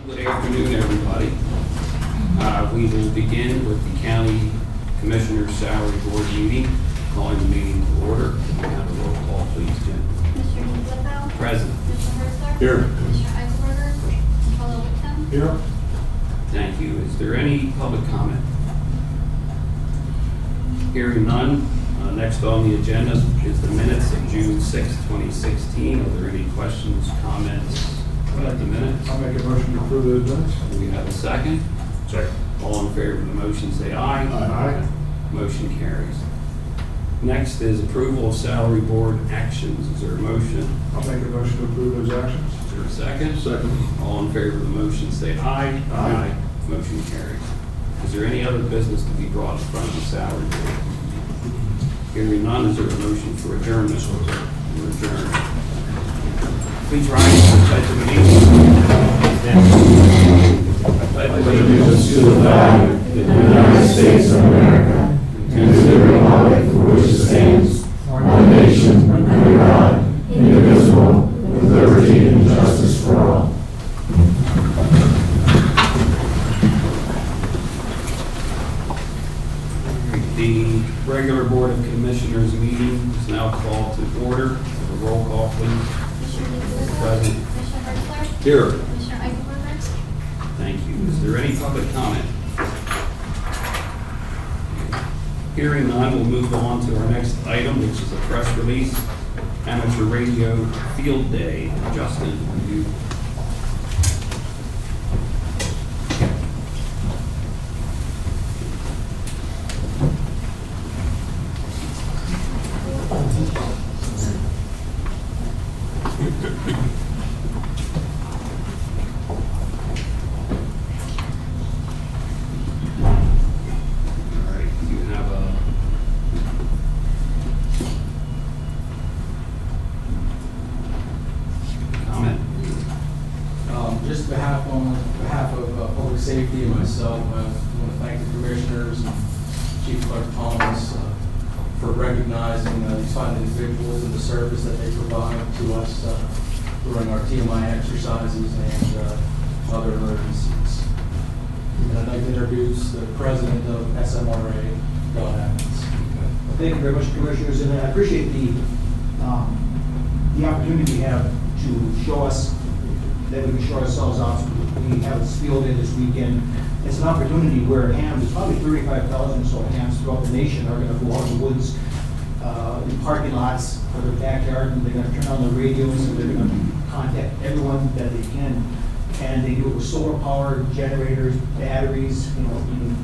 Good afternoon, everybody. We will begin with the County Commissioners Salary Board meeting. Calling the meeting to order. Can we have a roll call, please, Jim? Mr. Nicolao? Present. Mr. Herzler? Here. Mr. Eichelberger? Mr. Whitcomb? Here. Thank you. Is there any public comment? Hearing none. Next on the agenda is the minutes of June 6, 2016. Are there any questions, comments about the minutes? I'll make a motion to approve the minutes. Do we have a second? Second. All in favor of the motion, say aye. Aye. Motion carries. Next is approval of salary board actions. Is there a motion? I'll make a motion to approve those actions. Is there a second? Second. All in favor of the motion, say aye. Aye. Motion carries. Is there any other business to be brought in front of the salary board? Hearing none, is there a motion for adjournment? We're adjourned. Please rise for the pledge of allegiance. I pledge allegiance to the flag of the United States of America and to the republic for which it stands, one nation, under God, indivisible, with liberty and justice for all. The regular Board of Commissioners meeting is now called to order. Have a roll call, please. Mr. Nicolao? Present. Mr. Herzler? Here. Mr. Eichelberger? Thank you. Is there any public comment? Hearing none, we'll move on to our next item, which is a press release, Amateur Radio Field Day. Justin, will you? All right, you have a comment? Just on behalf of public safety and myself, I want to thank the commissioners and Chief Clerk Thomas for recognizing these fine individuals and the service that they provide to us during our TMI exercises and other emergencies. And I'd like to introduce the president of SMRA, Don Evans. Thank you very much, Commissioners, and I appreciate the opportunity we have to show us that we can show ourselves off. We have this field day this weekend. It's an opportunity where hams, there's probably 35,000 or so hams throughout the nation are going to go out in the woods, in parking lots or their backyard, and they're going to turn on the radios and they're going to contact everyone that they can. And they do it with solar power, generators, batteries, even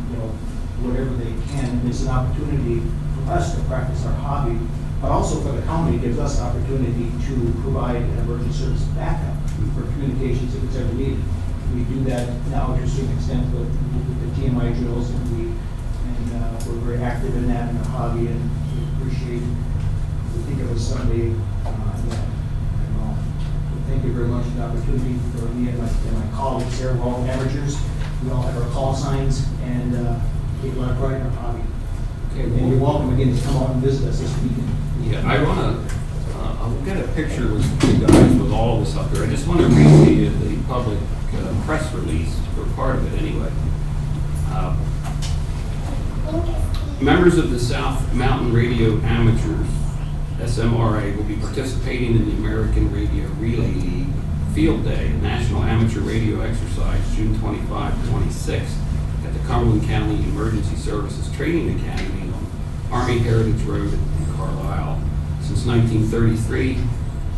whatever they can. And it's an opportunity for us to practice our hobby, but also for the county, it gives us opportunity to provide an emergency service backup for communications if it's ever needed. We do that now to a certain extent with the TMI drills, and we're very active in that in our hobby, and we appreciate. We think it was someday. Thank you very much for the opportunity for me and my colleagues here. We're all amateurs. We all have our call signs and take a lot of pride in our hobby. Okay, And you're welcome again to come out and visit us this weekend. Yeah, I want to, I'll get a picture with you guys with all of this up there. I just want to read the public press release for part of it anyway. Members of the South Mountain Radio Amateurs, SMRA, will be participating in the American Radio Relay League Field Day, National Amateur Radio Exercise, June 25 to 26, at the Cumberland County Emergency Services Training Academy on Army Heritage Road in Carlisle. Since 1933,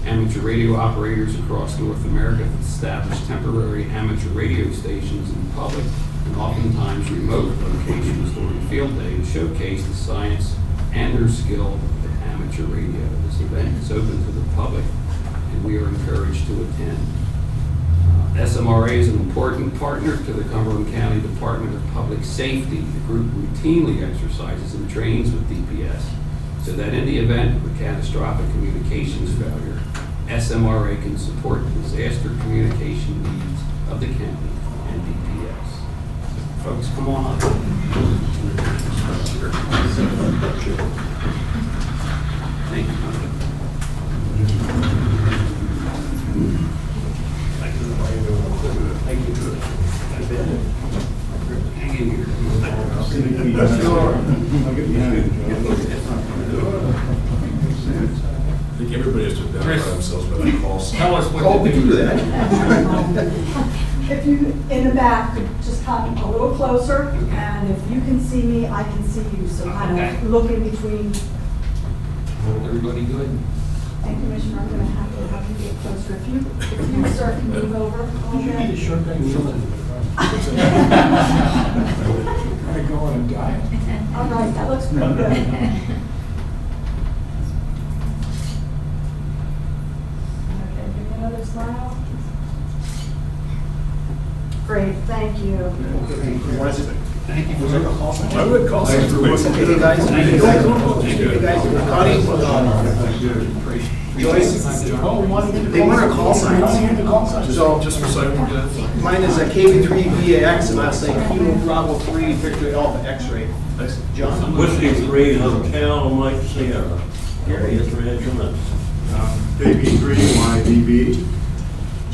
amateur radio operators across North America have established temporary amateur radio stations in public and oftentimes remote locations during field day to showcase the science and their skill at amateur radio. This event is open to the public and we are encouraged to attend. SMRA is an important partner to the Cumberland County Department of Public Safety. The group routinely exercises and trains with DPS so that in the event of a catastrophic communications failure, SMRA can support the disaster communication needs of the county and DPS. Folks, come on up. Thank you. Thank you. Chris, themselves, but I call. tell us Oh, what we to can do do. that. If you, in the back, could just come a little closer, and if you can see me, I can see you, so kind Okay. of look in between. Everybody good? And Commissioner, I'm gonna have to have you get closer. If you, sir, can move over a little bit. short guy. I go on a diet. All right, that looks pretty good. Okay, give me another smile. Great, thank you. Thank you for I would call. Hey, guys. Hey, guys. Connie, Joyce, they want a call sign. So, Just for a second, mine is a KB3VAX, and I'll say Kilo Bravo 3 Victor Alpha X-ray. John? Whiskey 3 Hotel Mike Sierra. Area 3 instruments. KB3YDB.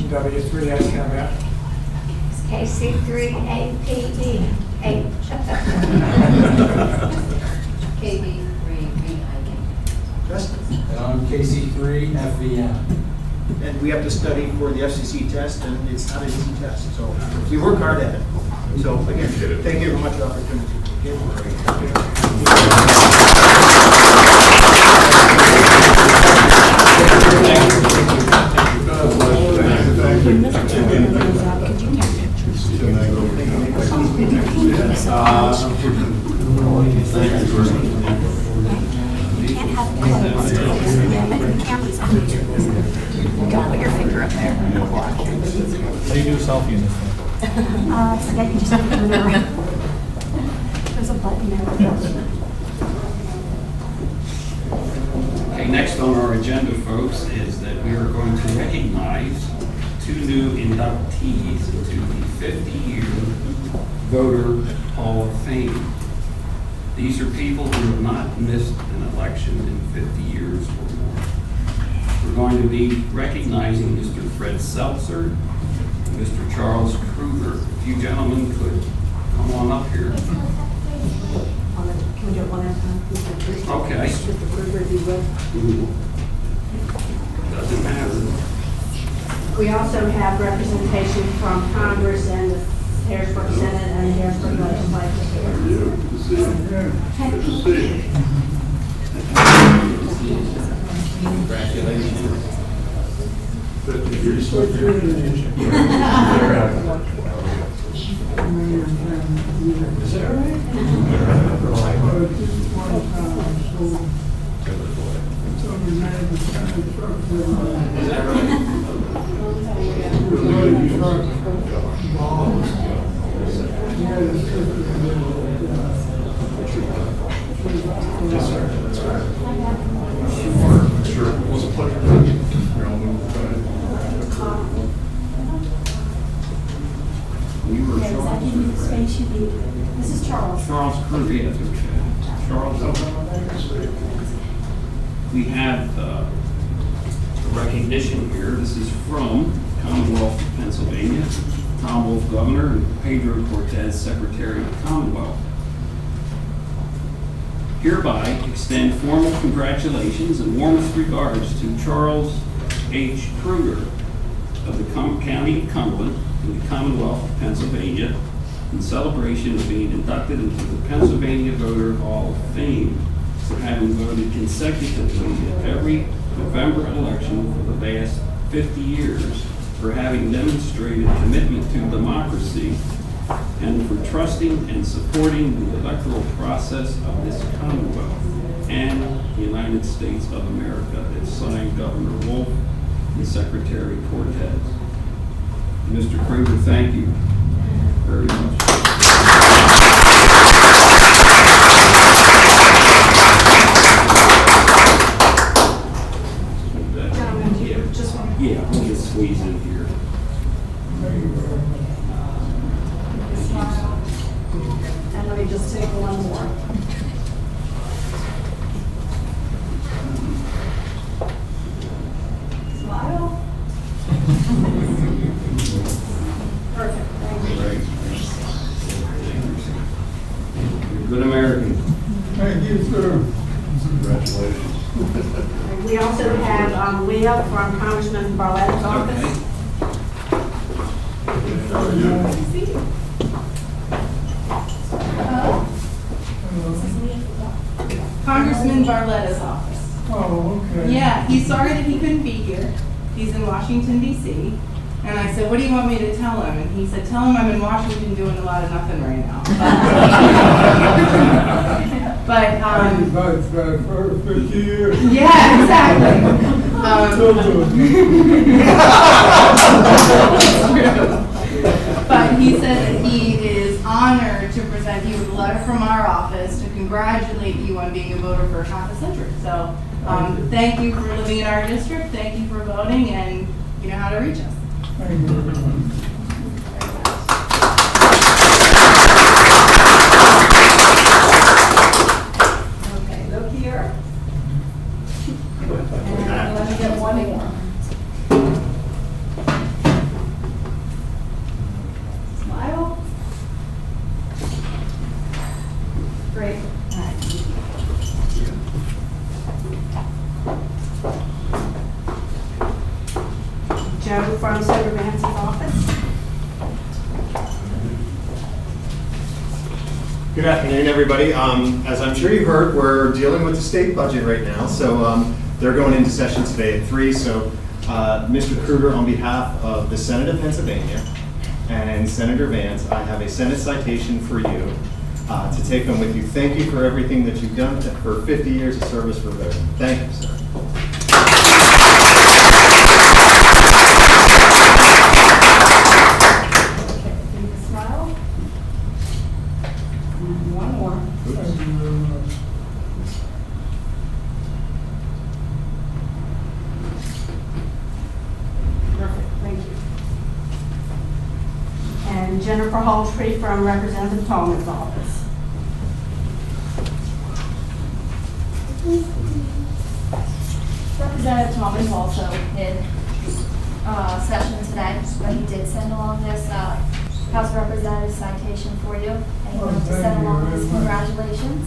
W3SMF. KC3APD. KB3VID. Justin? And I'm KC3FVM. And we have to study for the FCC test, and it's not an easy test, so we work hard at it. So, again, thank you very much for the opportunity. Put your finger up there. How do you do a selfie in this thing? So that you just put it around. There's a button there. Okay, next on our agenda, folks, is that we are going to recognize 2 new inductees into the 50-year Voter Hall of Fame. These are people who have not missed an election in 50 years or more. We're going to be recognizing Mr. Fred Seltzer and Mr. Charles Kruger. If you gentlemen could come on up here. Can we do it one at a time? Okay. Mr. Kruger, if you would. Doesn't matter. We also have representation from Congress and the Harrisburg Senate and the Harrisburg Legislature. Congratulations. 50 years. Sure, it was a pleasure. Here, I'll move. You were Charles. This is Charles. Charles Kruger, yes, okay. Charles, we have a recognition here. This is from Commonwealth of Pennsylvania, Tom Wolf, Governor, and Pedro Cortez, Secretary of the Commonwealth. Hereby extend formal congratulations and warmest regards to Charles H. Kruger of the County of Cumberland in the Commonwealth of Pennsylvania in celebration of being inducted into the Pennsylvania Voter Hall of Fame for having voted consecutively at every November election for the last 50 years, for having demonstrated commitment to democracy, and for trusting and supporting the electoral process of this Commonwealth and the United States of America. It's signed Governor Wolf and Secretary Cortez. Mr. Kruger, thank you very much. Yeah, we'll just squeeze in here. And let me just take one more. Smile. Perfect, thank you. Great. You're a good American. Thank you, sir. Congratulations. And we also have Leah from Congressman Barlett's office. Congressman Barletta's office. Oh, okay. Yeah, he's sorry that he couldn't be here. He's in Washington DC. And I said, what do you want me to tell him? And he said, tell him I'm in Washington doing a lot of nothing right now. But, About for 50 years. yeah, exactly. But he said that he is honored to present you with a letter from our office to congratulate you on being a voter for half a century. So thank you for living in our district, thank you for voting, and you know how to reach us. Thank you very much. Okay, look here. And let me get one more. Smile. Great. All right. Joe from Senator Vance's office. Good afternoon, everybody. As I'm sure you heard, we're dealing with the state budget right now, so they're going into session today at 3. So, Mr. Kruger, on behalf of the Senate of Pennsylvania and Senator Vance, I have a Senate citation for you to take home with you. Thank you for everything that you've done for 50 years of service for voting. Thank you, sir. Smile. And one more. Thank you very much. Perfect, thank you. And Jennifer Halltree from Representative Tallman's office. Representative Thomas also in session today, but he did send along this House of Representatives citation for you, and he wanted to thank send you along very his much. congratulations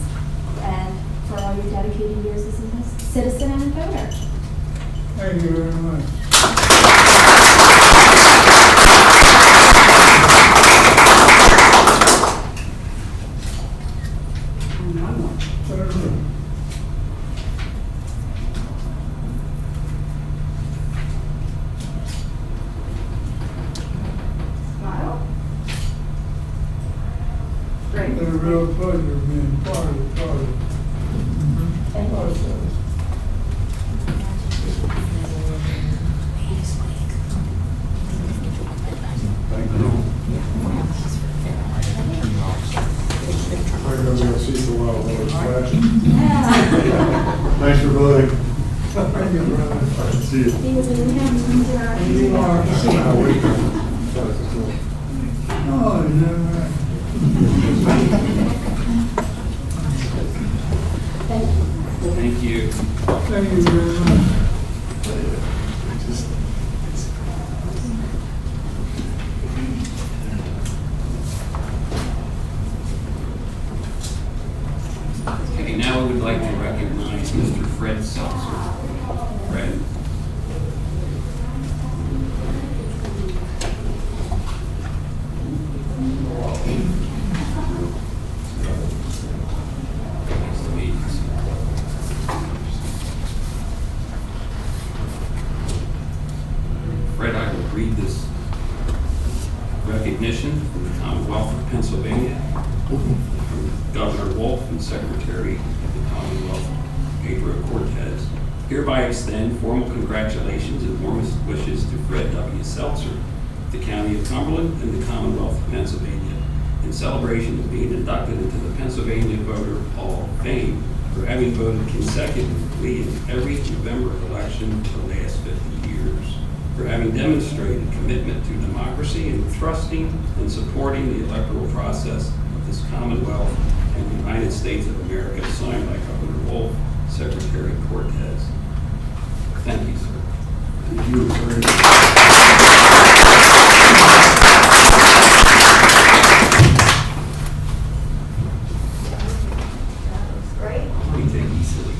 and for all your dedicated years as a citizen and voter. Thank you very much. And one more. Senator. Smile. Great. It's a real pleasure being part of the process. Thank you. I'm going to see the wild horse flashing. Thanks for voting. Thank you, brother. All right, see you. He was in New Hampshire. You are. Oh, yeah. Thank you. Thank you very much. Okay, now we would like to recognize Mr. Fred Seltzer. Fred. Nice to meet you. Fred, I will read this recognition from the Commonwealth of Pennsylvania, from Governor Wolf and Secretary of the Commonwealth, Pedro Cortez. Hereby extend formal congratulations and warmest wishes to Fred W. Seltzer, the County of Cumberland, and the Commonwealth of Pennsylvania, in celebration of being inducted into the Pennsylvania Voter Hall of Fame for having voted consecutively in every November election for the last 50 years, for having demonstrated commitment to democracy and trusting and supporting the electoral process of this Commonwealth and the United States of America, signed by Governor Wolf, Secretary Cortez. Thank you, sir. Thank you very much. Great. We take these silly.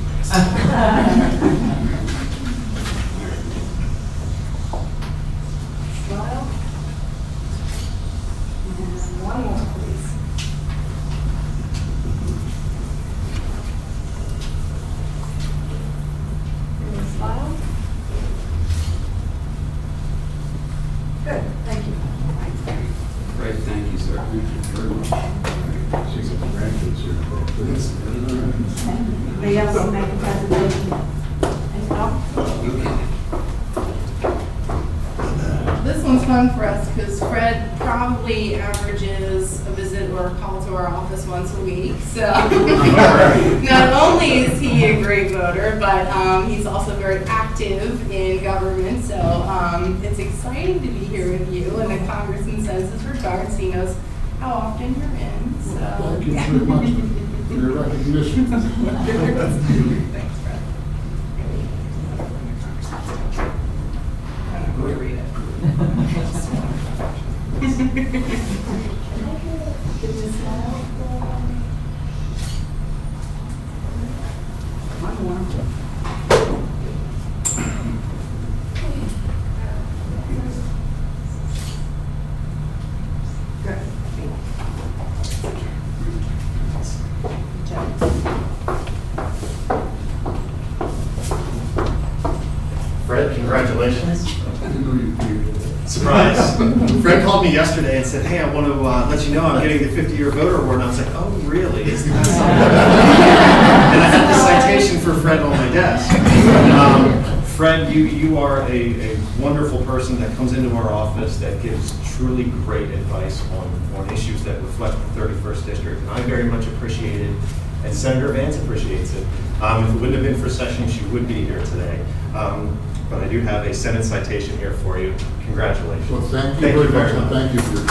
fun for us because Fred probably averages a visit or a call to our office once a week. So not only is he a great voter, but he's also very active in government. So it's exciting to be here with you. And the congressman sends his regards. He knows how often you're in. So Thank you very much for your recognition. Thanks, Fred. I'm not going to read it. Fred, congratulations. Surprise. Fred called me yesterday and said, hey, I want to let you know I'm getting the 50-year voter award. And I was like, oh, really? Isn't that something? And I had the citation for Fred on my desk. Fred, you are a wonderful person that comes into our office that gives truly great advice on issues that reflect the 31st District. And I very much appreciate it. And Senator Vance appreciates it. If it wouldn't have been for session, she would be here today. But I do have a Senate citation here for you. Congratulations. Well, thank you very much, and thank you for your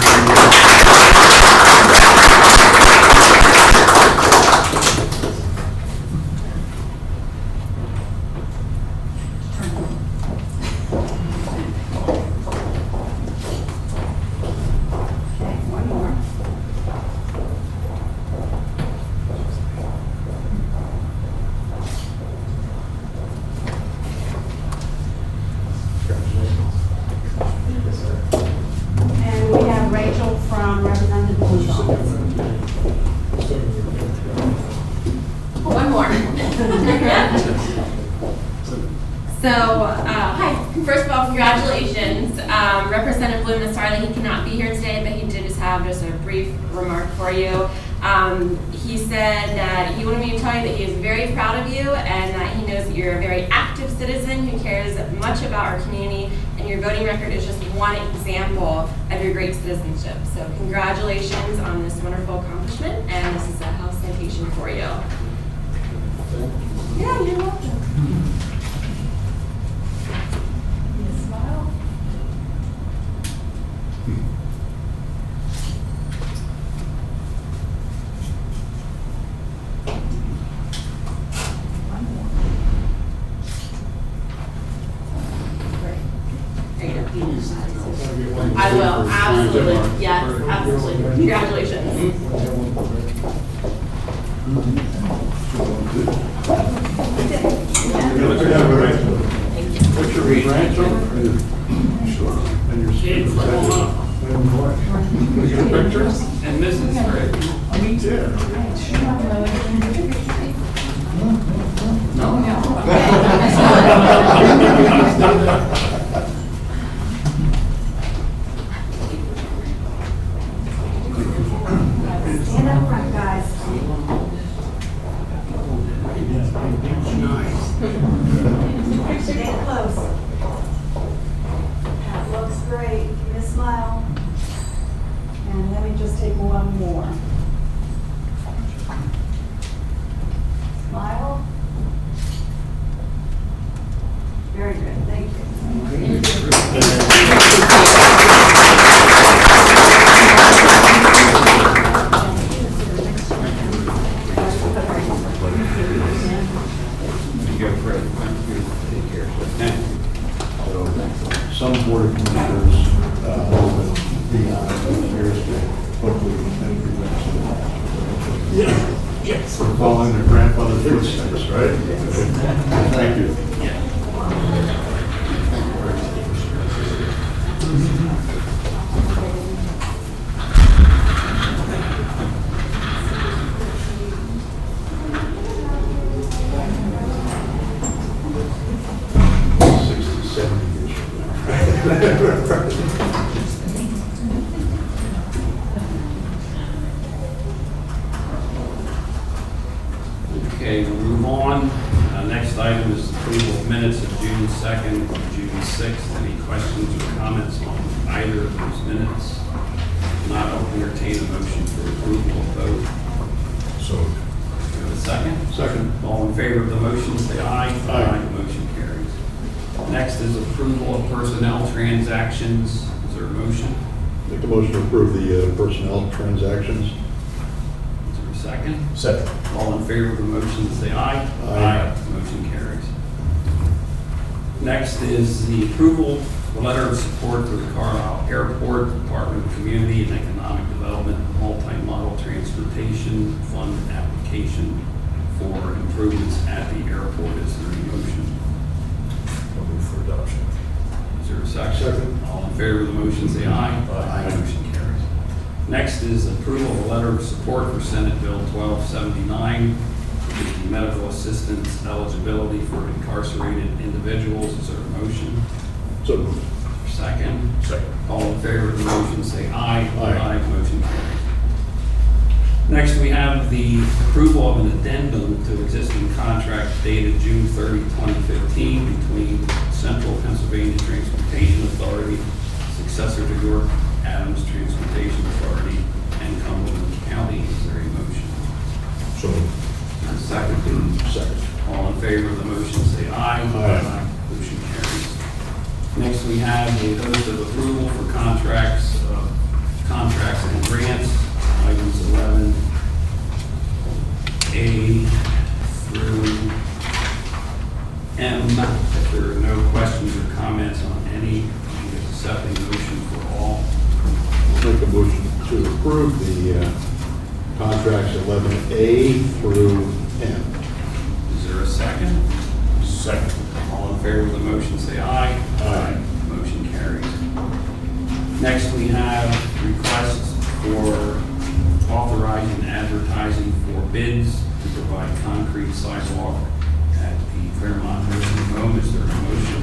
And we have Rachel from Representative Blumenthal. One more. So, hi. First of all, congratulations. Representative Bloom is sorry that he cannot be here today, but he did just have a brief remark for you. He said that he wanted me to tell you that he is very proud of you and that he knows that you're a very active citizen who cares much about our community, and your voting record is just one example of your great citizenship. So congratulations on this wonderful accomplishment, and this is a house citation for you. Yeah, you're welcome. Smile. There you go. I will, absolutely. Yes, absolutely. Congratulations. What's your grandchildren? Sure. And your kids. We got pictures? And Mrs. Gray. Me too. No? Stand up front, guys. Stay close. That looks great. Give me a smile. And let me just take one more. Smile. Very good. Thank you. You go, Fred. Take care. Thank you. Some board of commissioners will be on Thursday, hopefully within 3 weeks. Yes. We're following their grandfather's footsteps, right? Thank you. Okay, we'll move on. Next item is approval of minutes of June 2nd and June 6th. Any questions or comments on either of those minutes? If not, I'll entertain a motion for approval of both. So, Do you have a second? Second. All in favor of the motion, say aye. Aye. The motion carries. Next is approval of personnel transactions. Is there a motion? Make a motion to approve the personnel transactions. Is there a second? second. All in favor of the motion, say aye. Aye. Motion carries. Next is the approval, the letter of support for the Carlisle Airport Department of Community and Economic Development Multi-Model Transportation Fund application for improvements at the airport. Is there a motion? I'll move for adoption. Is there a second? Second. All in favor of the motion, say aye. Aye. Motion carries. Next is approval of a letter of support for Senate Bill 1279, which is the medical assistance eligibility for incarcerated individuals. Is there a motion? So moved. Second. Second. All in favor of the motion, say aye. Aye. Motion carries. Next, we have the approval of an addendum to existing contract dated June 30, 2015 between Central Pennsylvania Transportation Authority, successor to York Adams Transportation Authority, and Cumberland County. Is there a motion? So moved. And second. Second. All in favor of the motion, say aye. Aye. Motion carries. Next, we have a host of approval for contracts and grants, items 11A through M. If there are no questions or comments on any, we can accept a motion for all. Make a motion to approve the contracts 11A through M. Is there a second? Second. All in favor of the motion, say aye. Aye. Motion carries. Next, we have requests for authorizing advertising for bids to provide concrete sidewalk at the Claremont Nursing Home. Is there a motion?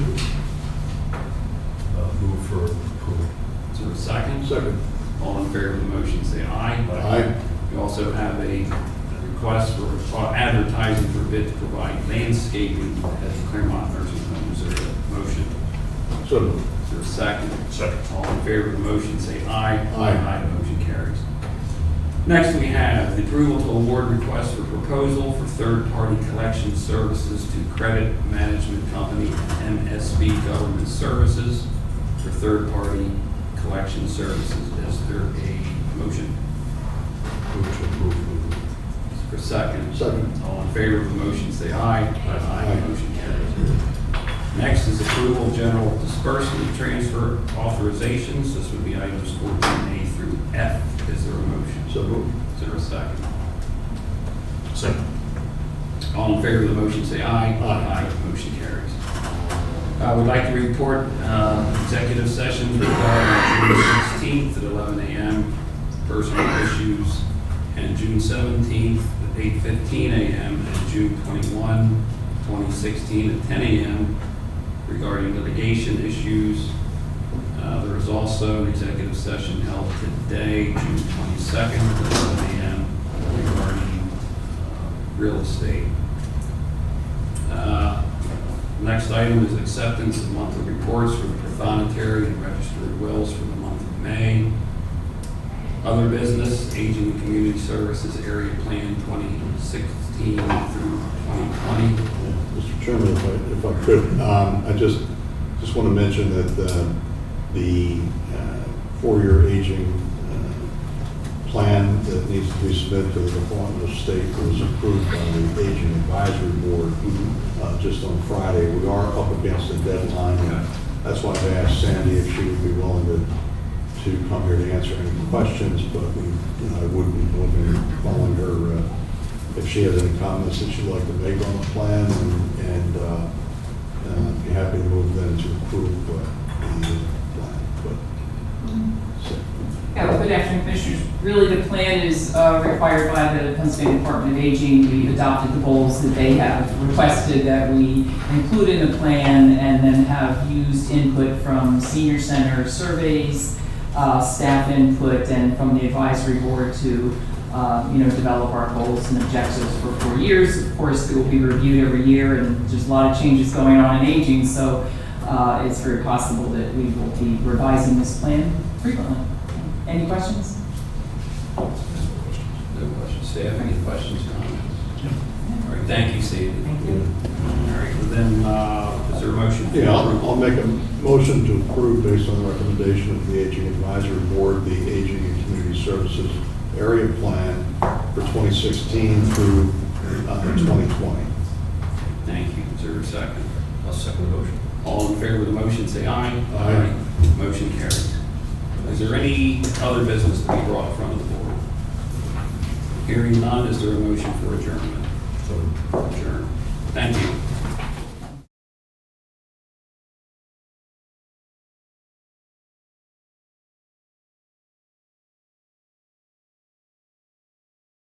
Move for approval. Is there a second? Second. All in favor of the motion, say aye. Aye. We also have a request for advertising for bid to provide landscaping at the Claremont Nursing Home. Is there a motion? So moved. Is there a second? Second. All in favor of the motion, say aye. Aye. Motion carries. Next, we have the approval to award request for proposal for third-party collection services to Credit Management Company, MSB Government Services, for third-party collection services. Is there a motion? Move to approve. Is there a second? Second. All in favor of the motion, say aye. Aye. Motion carries. Next is approval of general disbursement transfer authorizations. This would be items 14A through F. Is there a motion? So moved. Is there a second? Second. All in favor of the motion, say aye. Aye. Motion carries. I would like to report executive sessions regarding June 16th at 11 a.m., personal issues, and June 17th at 8:15 a.m., and June 21, 2016 at 10 a.m. regarding litigation issues. There is also an executive session held today, June 22nd at 11 a.m. regarding real estate. Next item is acceptance of monthly reports for the prothonotary and registered wills for the month of May. Other business, Aging and Community Services Area Plan 2016 through 2020. Mr. Chairman, if I could, I just want to mention that the four-year aging plan that needs to be submitted to the Department of State was approved by the Aging Advisory Board just on Friday. We are up against the deadline. And that's why I asked Sandy if she would be willing to come here to answer any questions, but I would be looking, following her if she has any comments that she'd like to make on the plan, and be happy to move then to approve the plan. Yeah, well, good afternoon, Commissioners. Really, the plan is required by the Pennsylvania Department of Aging. We've adopted the goals that they have requested that we include in the plan, and then have used input from senior center surveys, staff input, and from the advisory board to develop our goals and objectives for 4 years. Of course, it will be reviewed every year, and there's a lot of changes going on in aging, so it's very possible that we will be revising this plan frequently. Any questions? No questions. Staff, any questions, comments? All right, thank you, Steve. Thank you. All right, well then, is there a motion? Yeah, I'll make a motion to approve based on the recommendation of the Aging Advisory Board, the Aging and Community Services Area Plan for 2016 through 2020. Thank you. Is there a second? I'll second the motion. All in favor of the motion, say aye. Aye. Motion carries. Is there any other business to be brought in front of the board? Hearing none, is there a motion for adjournment? So Adjourn. Thank you.